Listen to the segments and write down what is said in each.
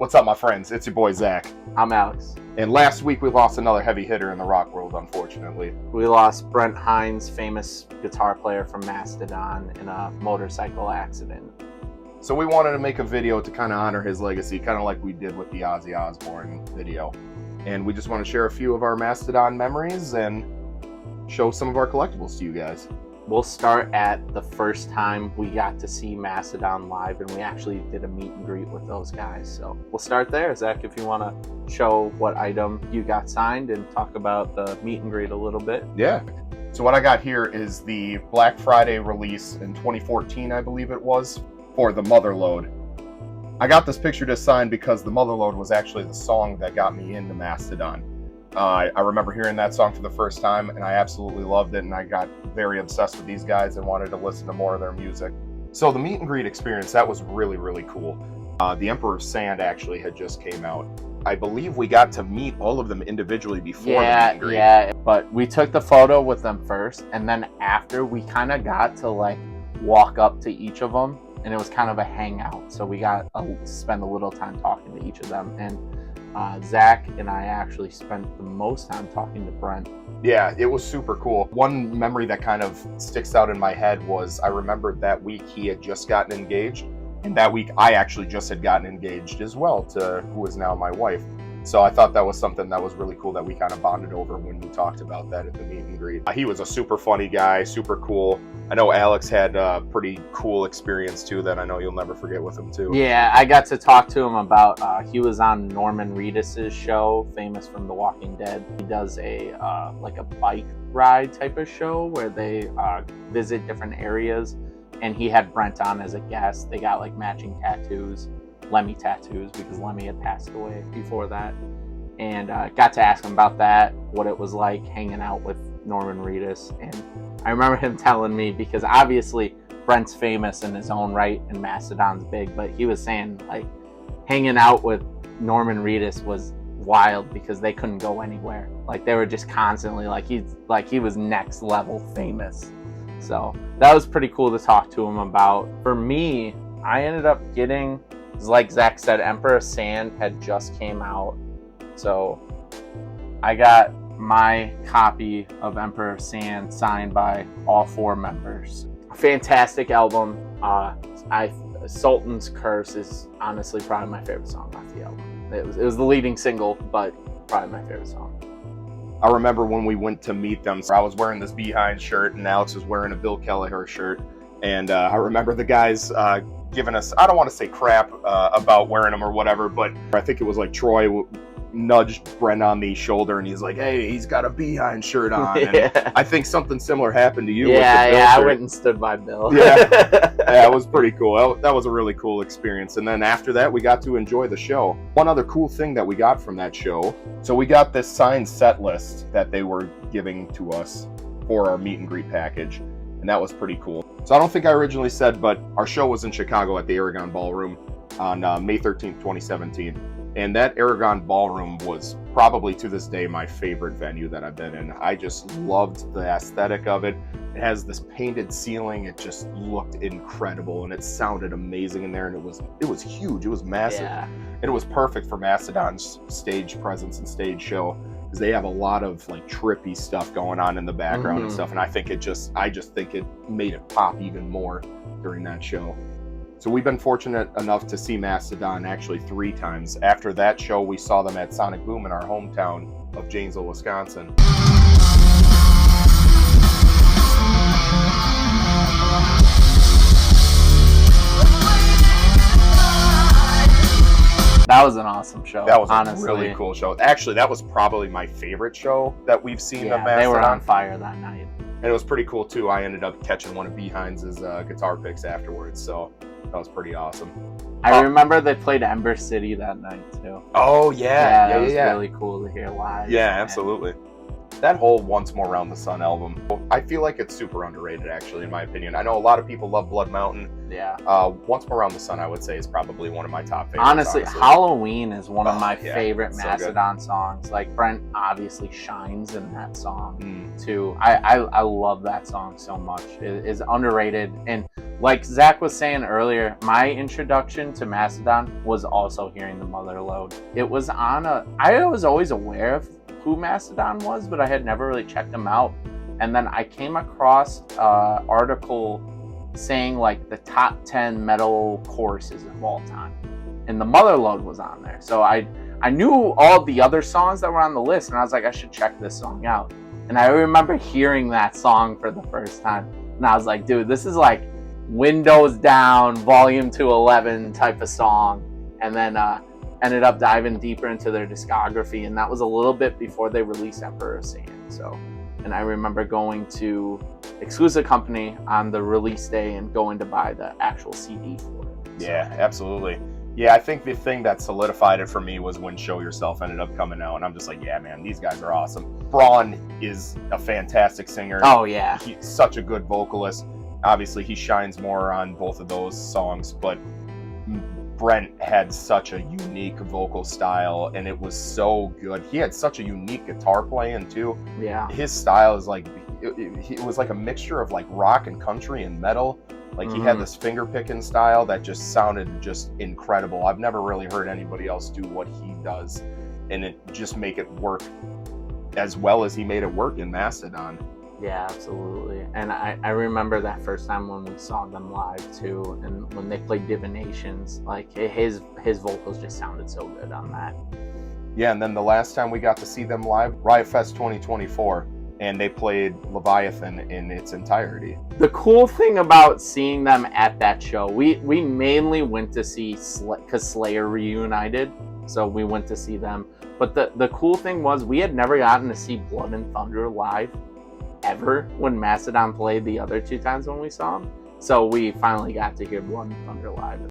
What's up, my friends? It's your boy, Zach. I'm Alex. And last week we lost another heavy hitter in the rock world, unfortunately. We lost Brent Hinds, famous guitar player from Mastodon, in a motorcycle accident. So we wanted to make a video to kind of honor his legacy, kind of like we did with the Ozzy Osbourne video. And we just want to share a few of our Mastodon memories and show some of our collectibles to you guys. We'll start at the first time we got to see Mastodon live, and we actually did a meet and greet with those guys. So we'll start there. Zach, if you want to show what item you got signed and talk about the meet and greet a little bit. Yeah. So what I got here is the Black Friday release in 2014, I believe it was, for the Motherlode. I got this picture just signed because the Motherlode was actually the song that got me into Mastodon. I remember hearing that song for the first time, and I absolutely loved it, and I got very obsessed with these guys and wanted to listen to more of their music. So the meet and greet experience, that was really, really cool. The Emperor's Sand actually had just came out. I believe we got to meet all of them individually before the meet and greet. Yeah, but we took the photo with them first, and then after we kind of got to like walk up to each of them, and it was kind of a hangout. So we got to spend a little time talking to each of them, and Zach and I actually spent the most time talking to Brent. Yeah, it was super cool. One memory that kind of sticks out in my head was I remembered that week he had just gotten engaged, and that week I actually just had gotten engaged as well to who is now my wife. So I thought that was something that was really cool that we kind of bonded over when we talked about that at the meet and greet. He was a super funny guy, super cool. I know Alex had a pretty cool experience too that I know you'll never forget with him too. Yeah, I got to talk to him about, he was on Norman Reedus's show, famous from The Walking Dead. He does a like a bike ride type of show where they visit different areas, and he had Brent on as a guest. They got like matching tattoos. Lemmy tattoos, because Lemmy had passed away before that, and got to ask him about that, what it was like hanging out with Norman Reedus. And I remember him telling me, because obviously Brent's famous in his own right and Mastodon's big, but he was saying like hanging out with Norman Reedus was wild because they couldn't go anywhere. Like they were just constantly like he was next level famous. So that was pretty cool to talk to him about. For me, I ended up getting, like Zach said, Emperor's Sand had just came out, so I got my copy of Emperor's Sand signed by all four members. Fantastic album. Sultan's Curse is honestly probably my favorite song off the album. It was the leading single, but probably my favorite song. I remember when we went to meet them, I was wearing this BHinds shirt and Alex was wearing a Bill Kelleher shirt, and I remember the guys giving us, I don't want to say crap about wearing them or whatever, but I think it was like Troy nudged Brent on the shoulder and he's like, hey, he's got a BHinds shirt on. Yeah. And I think something similar happened to you. Yeah, with the Bill I shirt. went and stood by Bill. Yeah, it was pretty cool. That was a really cool experience. And then after that, we got to enjoy the show. One other cool thing that we got from that show, so we got this signed set list that they were giving to us for our meet and greet package, and that was pretty cool. So I don't think I originally said, but our show was in Chicago at the Aragon Ballroom on May 13th, 2017. And that Aragon Ballroom was probably to this day my favorite venue that I've been in. I just loved the aesthetic of it. It has this painted ceiling. It just looked incredible, and it sounded amazing in there, and it was huge. It was massive. Yeah. And it was perfect for Mastodon's stage presence and stage show, because they have a lot of like trippy stuff going on in the background and stuff, and I just think it made it pop even more during that show. So we've been fortunate enough to see Mastodon actually 3 times. After that show, we saw them at Sonic Boom in our hometown of Janesville, Wisconsin. That was an awesome show. That was honestly. a really cool show. Actually, that was probably my favorite show that we've seen of Mastodon. They were on fire that night. And it was pretty cool too. I ended up catching one of BHinds' guitar picks afterwards, so that was pretty awesome. I remember they played Ember City that night too. Oh yeah, That was really cool to hear live. Yeah, absolutely. That whole Once More Round the Sun album, I feel like it's super underrated, actually, in my opinion. I know a lot of people love Blood Mountain. Yeah. Once More Round the Sun, I would say, is probably one of my top favorites. Honestly, Halloween is one of my yeah, favorite so Mastodon songs. Like, Brent obviously shines in that song too. I love that song so much. It is underrated, and Like Zach was saying earlier, my introduction to Mastodon was also hearing the Motherlode. It was on I was always aware of who Mastodon was, but I had never really checked them out. And then I came across an article saying like the top 10 metal choruses of all time. And the Motherlode was on there. So I knew all the other songs that were on the list, and I was like, I should check this song out. And I remember hearing that song for the first time. And I was like, dude, this is like Windows Down, Volume 211 type of song. And then ended up diving deeper into their discography. And that was a little bit before they released Emperor of Sand. So, and I remember going to Exclusive Company on the release day and going to buy the actual CD for it. So. Yeah, absolutely. Yeah, I think the thing that solidified it for me was when Show Yourself ended up coming out, and I'm just like, yeah, man, these guys are awesome. Braun is a fantastic singer. Oh, yeah. He's such a good vocalist. Obviously, he shines more on both of those songs, but Brent had such a unique vocal style, and it was so good. He had such a unique guitar playing, too. Yeah. His style is like, it was like a mixture of like rock and country and metal. Like he had this finger picking style that just sounded just incredible. I've never really heard anybody else do what he does, and it just make it work as well as he made it work in Mastodon. Yeah, absolutely. And I remember that first time when we saw them live too, and when they played Divinations, like his vocals just sounded so good on that. Yeah, and then the last time we got to see them live, Riot Fest 2024. And they played Leviathan in its entirety. The cool thing about seeing them at that show, we mainly went to see because Slayer reunited, so we went to see them. But the cool thing was we had never gotten to see Blood and Thunder live ever when Mastodon played the other two times when we saw them. So we finally got to hear Blood and Thunder live.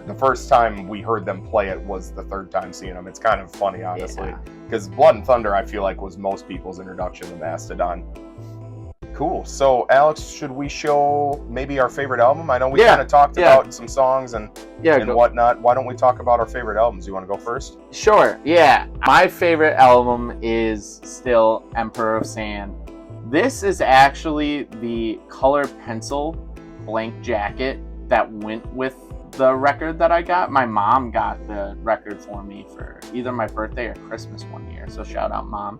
The first time we heard them play it was the third time seeing them. It's kind of funny, honestly, because Blood and Thunder, I feel like, was most people's introduction to Mastodon. Cool. So, Alex, should we show maybe our favorite album? I know we kind of talked about some songs and whatnot. Why don't we talk about our favorite albums? You want to go first? Sure. Yeah. My favorite album is still Emperor of Sand. This is actually the color pencil blank jacket that went with the record that I got. My mom got the record for me for either my birthday or Christmas one year, so shout out, Mom.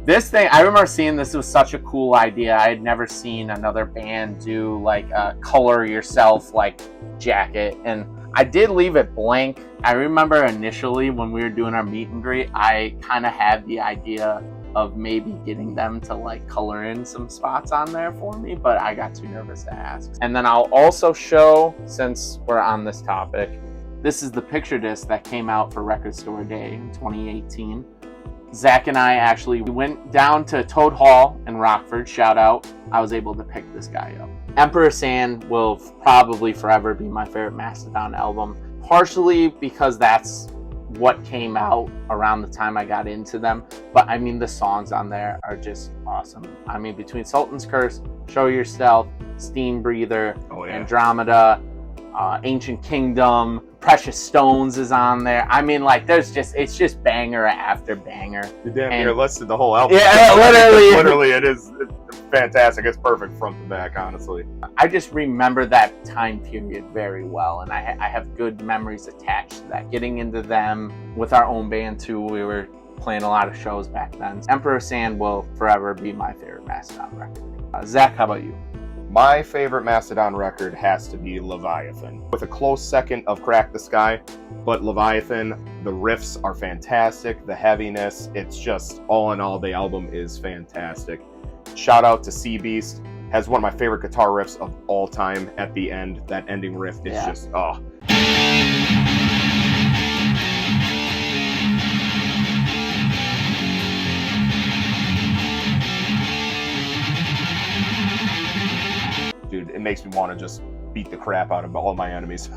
This thing, I remember seeing this was such a cool idea. I had never seen another band do like a color yourself like jacket, and I did leave it blank. I remember initially when we were doing our meet and greet, I kind of had the idea of maybe getting them to like color in some spots on there for me, but I got too nervous to ask. And then I'll also show, since we're on this topic, this is the picture disc that came out for Record Store Day in 2018. Zach and I actually went down to Toad Hall in Rockford, shout out. I was able to pick this guy up. Emperor Sand will probably forever be my favorite Mastodon album, partially because that's what came out around the time I got into them, but I mean the songs on there are just awesome. I mean, between Sultan's Curse, Show Yourself, Steam Breather, Andromeda, Ancient Kingdom, Precious Stones is on there. I mean, like, it's just banger after banger. You damn near listed the whole album. Yeah, literally, it's fantastic. It's perfect front to back, honestly. I just remember that time period very well, and I have good memories attached to that. Getting into them with our own band too, we were playing a lot of shows back then. Emperor Sand will forever be my favorite Mastodon record. Zach, how about you? My favorite Mastodon record has to be Leviathan, with a close second of Crack the Sky. But Leviathan, the riffs are fantastic, the heaviness, it's just, all in all, the album is fantastic. Shout out to Sea Beast, has one of my favorite guitar riffs of all time at the end. That ending riff is just, oh. Dude, it makes me want to just beat the crap out of all my enemies.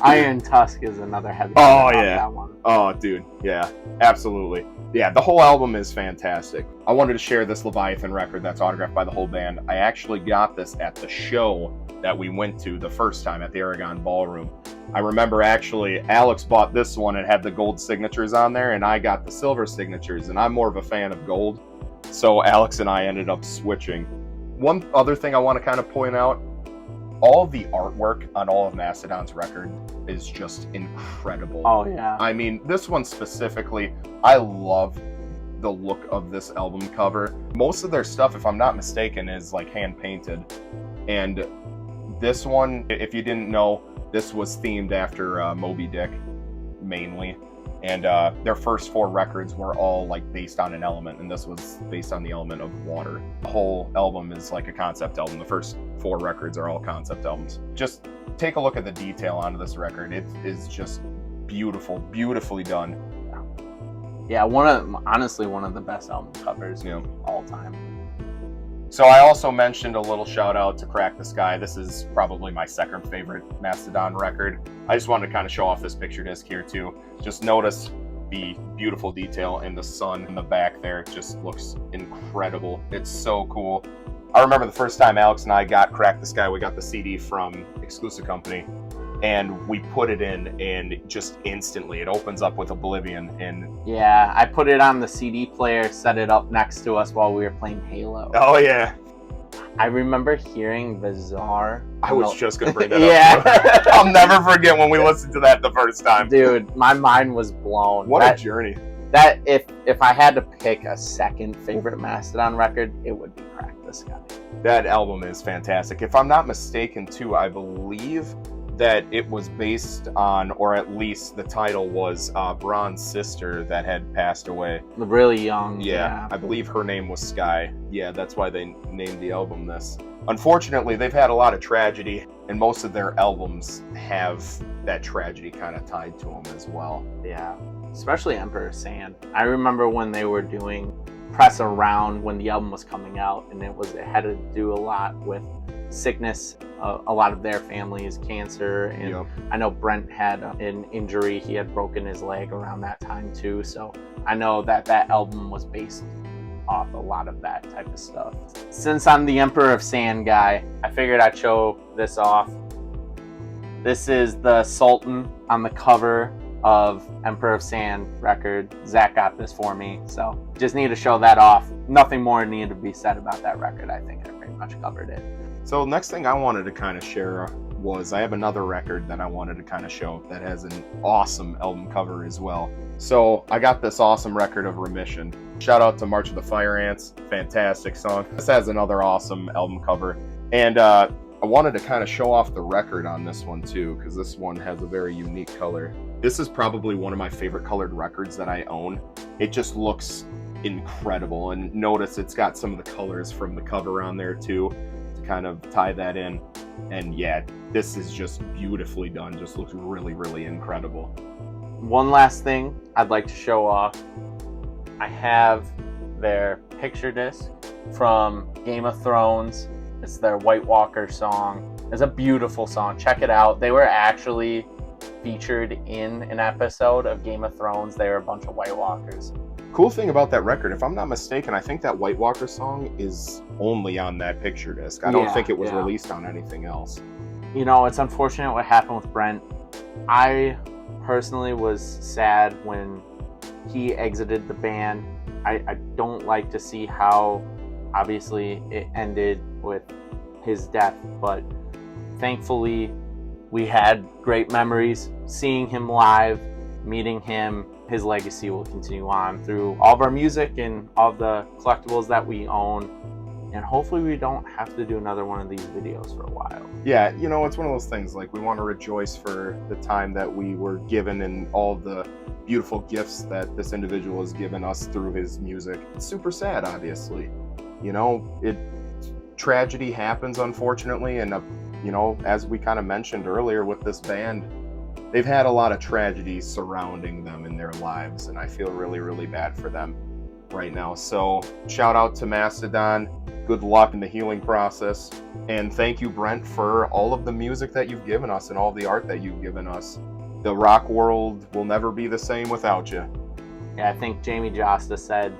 Iron Tusk is another heavy. Oh yeah. That one. Oh dude, yeah, absolutely. Yeah, the whole album is fantastic. I wanted to share this Leviathan record that's autographed by the whole band. I actually got this at the show that we went to the first time at the Aragon Ballroom. I remember actually Alex bought this one and had the gold signatures on there, and I got the silver signatures, and I'm more of a fan of gold. So Alex and I ended up switching. One other thing I want to kind of point out, all of the artwork on all of Mastodon's record is just incredible. Oh yeah. I mean, this one specifically, I love the look of this album cover. Most of their stuff, if I'm not mistaken, is like hand painted. And this one, if you didn't know, this was themed after Moby Dick, mainly. And their first 4 records were all like based on an element, and this was based on the element of water. The whole album is like a concept album. The first 4 records are all concept albums. Just take a look at the detail on this record. It is just beautiful, beautifully done. Yeah, honestly one of the best album covers of all time. So I also mentioned a little shout out to Crack the Sky. This is probably my second favorite Mastodon record. I just wanted to kind of show off this picture disc here too. Just notice the beautiful detail in the sun in the back there. It just looks incredible. It's so cool. I remember the first time Alex and I got Crack the Sky, we got the CD from Exclusive Company, and we put it in, and just instantly it opens up with Oblivion. And yeah, I put it on the CD player, set it up next to us while we were playing Halo. Oh yeah, I remember hearing the Czar. I was just gonna bring that up. Yeah. I'll never forget when we listened to that the first time. Dude, my mind was blown. What a journey. That if I had to pick a second favorite Mastodon record, it would be Crack the Sky. That album is fantastic. If I'm not mistaken too, I believe that it was based on, or at least the title was Braun's sister that had passed away. Really young. Yeah, I believe her name was Sky. Yeah, that's why they named the album this. Unfortunately, they've had a lot of tragedy, and most of their albums have that tragedy kind of tied to them as well. Yeah, especially Emperor Sand. I remember when they were doing press around when the album was coming out, and it had to do a lot with sickness. A lot of their families, cancer, and I know Brent had an injury. He had broken his leg around that time too, so I know that album was based off a lot of that type of stuff. Since I'm the Emperor of Sand guy, I figured I'd show this off. This is the Sultan on the cover of Emperor of Sand record. Zach got this for me, so just need to show that off. Nothing more needed to be said about that record. I think I pretty much covered it. So next thing I wanted to kind of share was I have another record that I wanted to kind of show that has an awesome album cover as well. So I got this awesome record of Remission. Shout out to March of the Fire Ants, fantastic song. This has another awesome album cover. And I wanted to kind of show off the record on this one too, because this one has a very unique color. This is probably one of my favorite colored records that I own. It just looks incredible, and notice it's got some of the colors from the cover on there too, to kind of tie that in. And yeah, this is just beautifully done, just looks really, really incredible. One last thing I'd like to show off. I have their picture disc from Game of Thrones. It's their White Walker song. It's a beautiful song. Check it out. They were actually featured in an episode of Game of Thrones. They were a bunch of White Walkers. Cool thing about that record, if I'm not mistaken, I think that White Walker song is only on that picture disc. I don't think it was released on anything else. You know, it's unfortunate what happened with Brent. I personally was sad when he exited the band. I don't like to see how obviously it ended with his death, but thankfully we had great memories seeing him live, meeting him. His legacy will continue on through all of our music and all of the collectibles that we own, and hopefully we don't have to do another one of these videos for a while. Yeah, you know, it's one of those things, like, we want to rejoice for the time that we were given and all the beautiful gifts that this individual has given us through his music. It's super sad, obviously. You know, tragedy happens, unfortunately, and you know, as we kind of mentioned earlier with this band, they've had a lot of tragedies surrounding them in their lives, and I feel really, really bad for them right now. So shout out to Mastodon. good luck in the healing process. And thank you, Brent, for all of the music that you've given us and all the art that you've given us. The rock world will never be the same without you. Yeah, I think Jamie Josta said,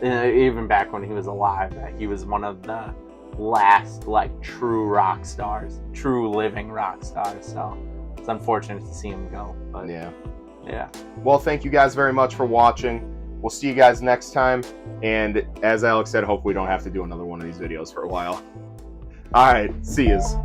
even back when he was alive, that he was one of the last like true rock stars, true living rock stars. So it's unfortunate to see him go. But yeah. Well, thank you guys very much for watching. We'll see you guys next time. And as Alex said, hopefully we don't have to do another one of these videos for a while. All right, see yous.